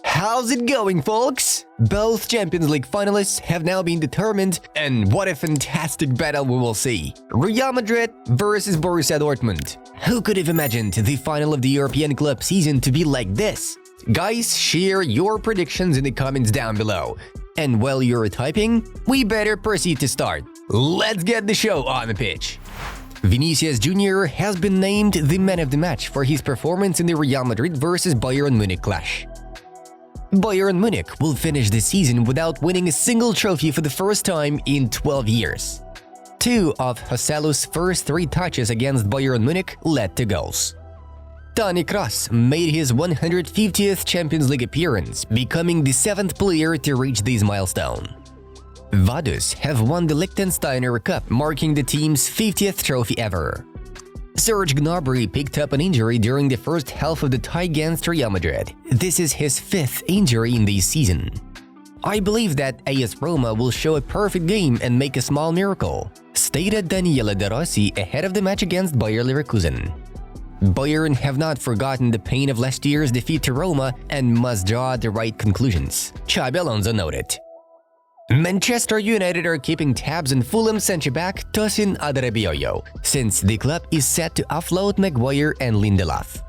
How's it going, folks? Both Champions League finalists have now been determined, and what a fantastic battle we will see. Real Madrid versus Borussia Dortmund. Who could have imagined the final of the European club season to be like this? Guys, share your predictions in the comments down below. And while you're typing, we better proceed to start. Let's get the show on the pitch. Vinicius Jr. has been named the man of the match for his performance in the Real Madrid versus Bayern Munich clash. Bayern Munich will finish the season without winning a single trophy for the first time in 12 years. Two of Joselu's first three touches against Bayern Munich led to goals. Toni Kroos made his 150th Champions League appearance, becoming the 7th player to reach this milestone. Vaduz have won the Liechtensteiner Cup, marking the team's 50th trophy ever. Serge Gnabry picked up an injury during the first half of the tie against Real Madrid. This is his 5th injury in this season. I believe that AS Roma will show a perfect game and make a small miracle, stated Daniele De Rossi ahead of the match against Bayer Leverkusen. Bayern have not forgotten the pain of last year's defeat to Roma and must draw the right conclusions, Xabi Alonso noted. Manchester United are keeping tabs on Fulham centre-back Tosin Adarabioyo, since the club is set to offload Maguire and Lindelof.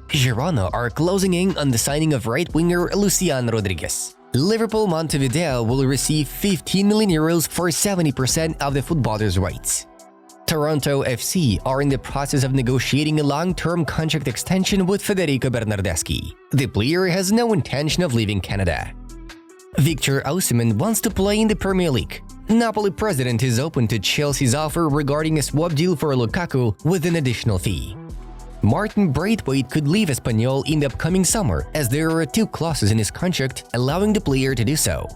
Girona are closing in on the signing of right-winger Lucian Rodriguez. Liverpool Montevideo will receive €15 million for 70% of the footballer's rights. Toronto FC are in the process of negotiating a long-term contract extension with Federico Bernardeschi. The player has no intention of leaving Canada. Victor Osimhen wants to play in the Premier League. Napoli president is open to Chelsea's offer regarding a swap deal for Lukaku with an additional fee. Martin Braithwaite could leave Espanyol in the upcoming summer, as there are 2 clauses in his contract allowing the player to do so.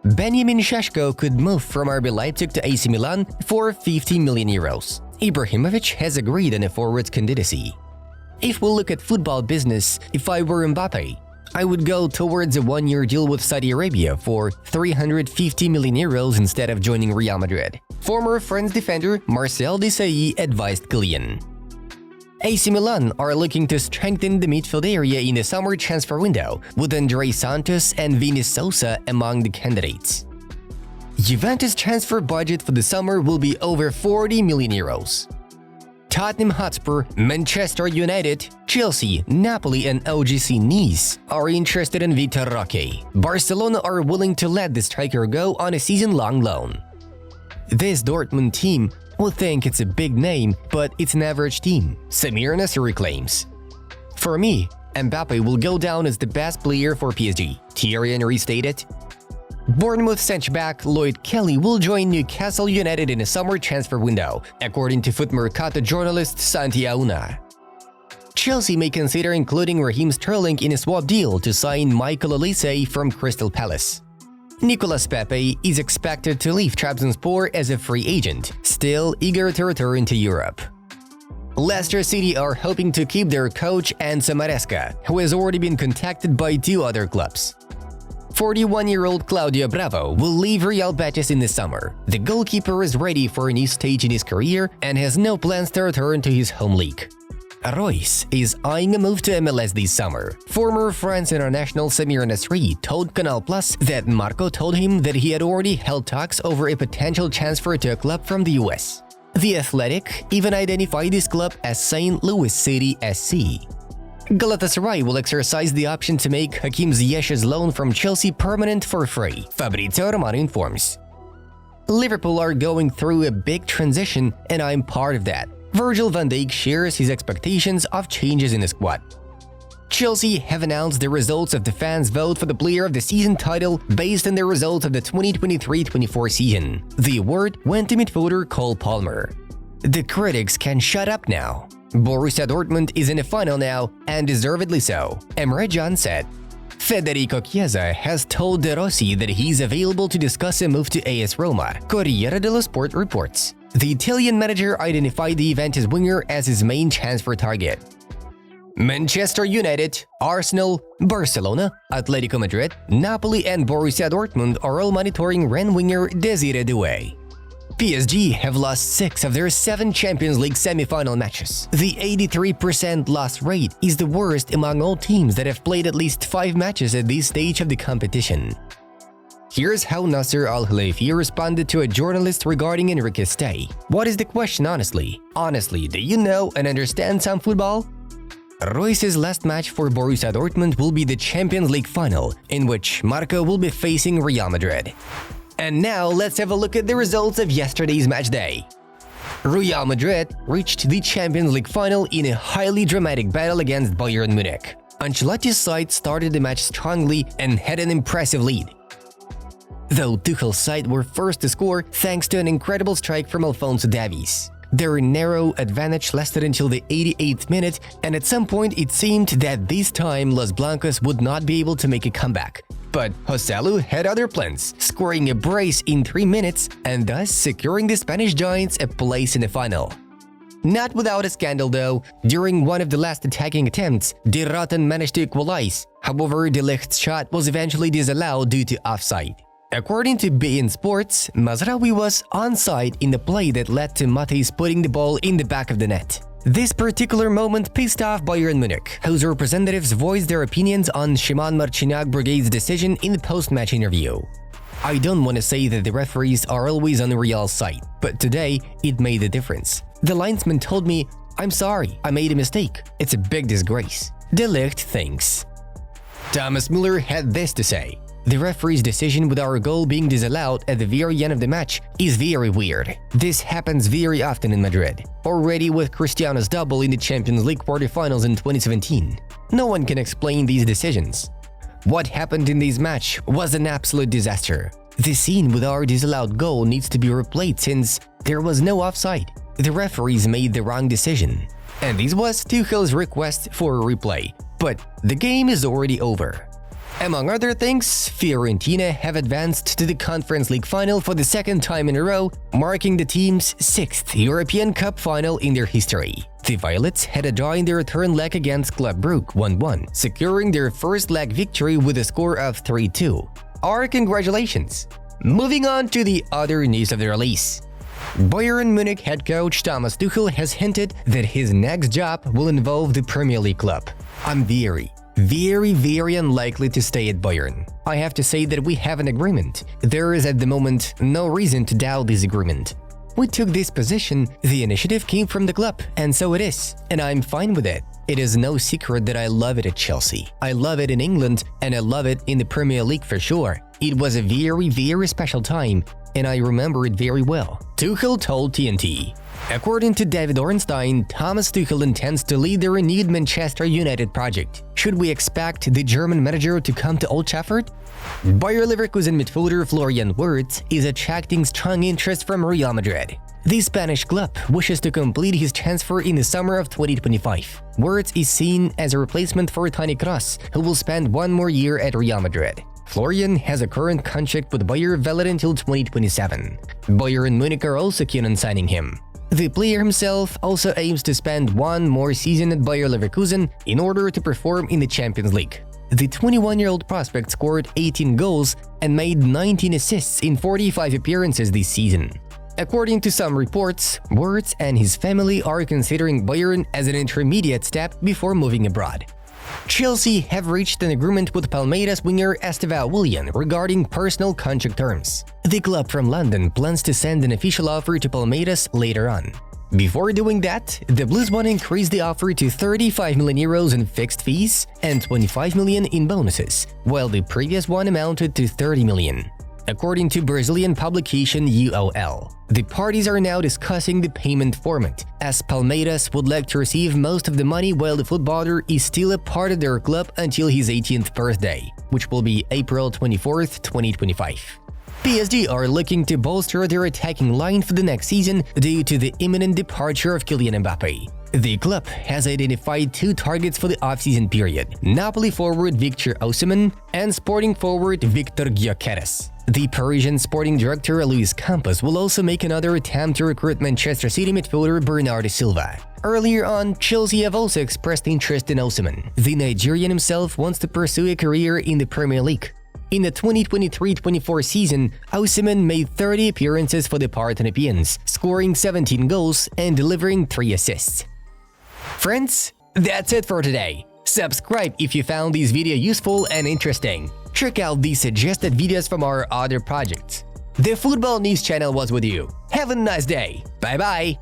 Benjamin Šeško could move from RB Leipzig to AC Milan for €50 million. Ibrahimovic has agreed on a forward's candidacy. If we look at football business, if I were Mbappe, I would go towards a 1-year deal with Saudi Arabia for €350 million instead of joining Real Madrid. Former France defender Marcel Desailly advised Kylian. AC Milan are looking to strengthen the midfield area in the summer transfer window, with André Santos and Vini Sousa among the candidates. Juventus' transfer budget for the summer will be over €40 million. Tottenham Hotspur, Manchester United, Chelsea, Napoli and OGC Nice are interested in Vitor Roque. Barcelona are willing to let the striker go on a season-long loan. This Dortmund team will think it's a big name, but it's an average team, Samir Nasri claims. For me, Mbappe will go down as the best player for PSG, Thierry Henry stated. Bournemouth centre-back Lloyd Kelly will join Newcastle United in a summer transfer window, according to Foot Mercato journalist Santi Auna. Chelsea may consider including Raheem Sterling in a swap deal to sign Michael Olise from Crystal Palace. Nicolas Pepe is expected to leave Trabzonspor as a free agent, still eager to return to Europe. Leicester City are hoping to keep their coach Enzo Maresca, who has already been contacted by 2 other clubs. 41-year-old Claudio Bravo will leave Real Betis in the summer. The goalkeeper is ready for a new stage in his career and has no plans to return to his home league. Royce is eyeing a move to MLS this summer. Former France international Samir Nasri told Canal Plus that Marco told him that he had already held talks over a potential transfer to a club from the US. The Athletic even identified this club as St. Louis City SC. Galatasaray will exercise the option to make Hakim Ziyech's loan from Chelsea permanent for free, Fabrizio Romano informs. Liverpool are going through a big transition, and I'm part of that. Virgil van Dijk shares his expectations of changes in the squad. Chelsea have announced the results of the fans' vote for the Player of the Season title based on the results of the 2023-24 season. The award went to midfielder Cole Palmer. The critics can shut up now. Borussia Dortmund is in the final now, and deservedly so, Emre Can said. Federico Chiesa has told De Rossi that he's available to discuss a move to AS Roma, Corriere dello Sport reports. The Italian manager identified the Juventus winger as his main transfer target. Manchester United, Arsenal, Barcelona, Atletico Madrid, Napoli and Borussia Dortmund are all monitoring Rennes winger Desire Doué. PSG have lost 6 of their 7 Champions League semi-final matches. The 83% loss rate is the worst among all teams that have played at least 5 matches at this stage of the competition. Here's how Nasser Al-Khelaifi responded to a journalist regarding Enrique's stay. What is the question, honestly? Honestly, do you know and understand some football? Reus's last match for Borussia Dortmund will be the Champions League final, in which Marco will be facing Real Madrid. And now let's have a look at the results of yesterday's match day. Real Madrid reached the Champions League final in a highly dramatic battle against Bayern Munich. Ancelotti's side started the match strongly and had an impressive lead. Though Tuchel's side were first to score thanks to an incredible strike from Alphonso Davies. Their narrow advantage lasted until the 88th minute, and at some point it seemed that this time Los Blancos would not be able to make a comeback. But Joselu had other plans, scoring a brace in 3 minutes and thus securing the Spanish Giants a place in the final. Not without a scandal though. During one of the last attacking attempts, De Rotten managed to equalize. However, De Ligt's shot was eventually disallowed due to offside. According to BAYERN Sports, Mazraoui was onside in the play that led to Matthijs putting the ball in the back of the net. This particular moment pissed off Bayern Munich, whose representatives voiced their opinions on Szymon Marciniak-Brugade's decision in the post-match interview. I don't want to say that the referees are always on the Real's side, but today it made a difference. The linesman told me, "I'm sorry, I made a mistake. It's a big disgrace." De Ligt thinks. Thomas Müller had this to say. The referee's decision with our goal being disallowed at the very end of the match is very weird. This happens very often in Madrid, already with Cristiano's double in the Champions League quarterfinals in 2017. No one can explain these decisions. What happened in this match was an absolute disaster. The scene with our disallowed goal needs to be replayed since there was no offside. The referees made the wrong decision. And this was Tuchel's request for a replay. But the game is already over. Among other things, Fiorentina have advanced to the Conference League final for the 2nd time in a row, marking the team's 6th European Cup final in their history. The Violets had a draw in their return leg against Club Brugge 1-1, securing their first leg victory with a score of 3-2. Our congratulations! Moving on to the other news of the release. Bayern Munich head coach Thomas Tuchel has hinted that his next job will involve the Premier League club. I'm very unlikely to stay at Bayern. I have to say that we have an agreement. There is at the moment no reason to doubt this agreement. We took this position, the initiative came from the club, and so it is, and I'm fine with it. It is no secret that I love it at Chelsea. I love it in England, and I love it in the Premier League for sure. It was a very special time, and I remember it very well, Tuchel told TNT. According to David Ornstein, Thomas Tuchel intends to lead the renewed Manchester United project. Should we expect the German manager to come to Old Trafford? Bayer Leverkusen midfielder Florian Wirtz is attracting strong interest from Real Madrid. The Spanish club wishes to complete his transfer in the summer of 2025. Wirtz is seen as a replacement for Toni Kroos, who will spend 1 more year at Real Madrid. Florian has a current contract with Bayer valid until 2027. Bayern Munich are also keen on signing him. The player himself also aims to spend 1 more season at Bayer Leverkusen in order to perform in the Champions League. The 21-year-old prospect scored 18 goals and made 19 assists in 45 appearances this season. According to some reports, Wirtz and his family are considering Bayern as an intermediate step before moving abroad. Chelsea have reached an agreement with Palmeiras winger Estevão Willian regarding personal contract terms. The club from London plans to send an official offer to Palmeiras later on. Before doing that, the Blues want to increase the offer to 35 million euros in fixed fees and 25 million in bonuses, while the previous one amounted to 30 million. According to Brazilian publication UOL, the parties are now discussing the payment format, as Palmeiras would like to receive most of the money while the footballer is still a part of their club until his 18th birthday, which will be April 24, 2025. PSG are looking to bolster their attacking line for the next season due to the imminent departure of Kylian Mbappé. The club has identified 2 targets for the off-season period: Napoli forward Victor Osimhen and Sporting forward Victor Gyökeres. The Parisian sporting director Luis Campos will also make another attempt to recruit Manchester City midfielder Bernardo Silva. Earlier on, Chelsea have also expressed interest in Osimhen. The Nigerian himself wants to pursue a career in the Premier League. In the 2023-24 season, Osimhen made 30 appearances for the Parthenopeans, scoring 17 goals and delivering 3 assists. Friends, that's it for today. Subscribe if you found this video useful and interesting. Check out the suggested videos from our other projects. The Football News channel was with you. Have a nice day. Bye-bye.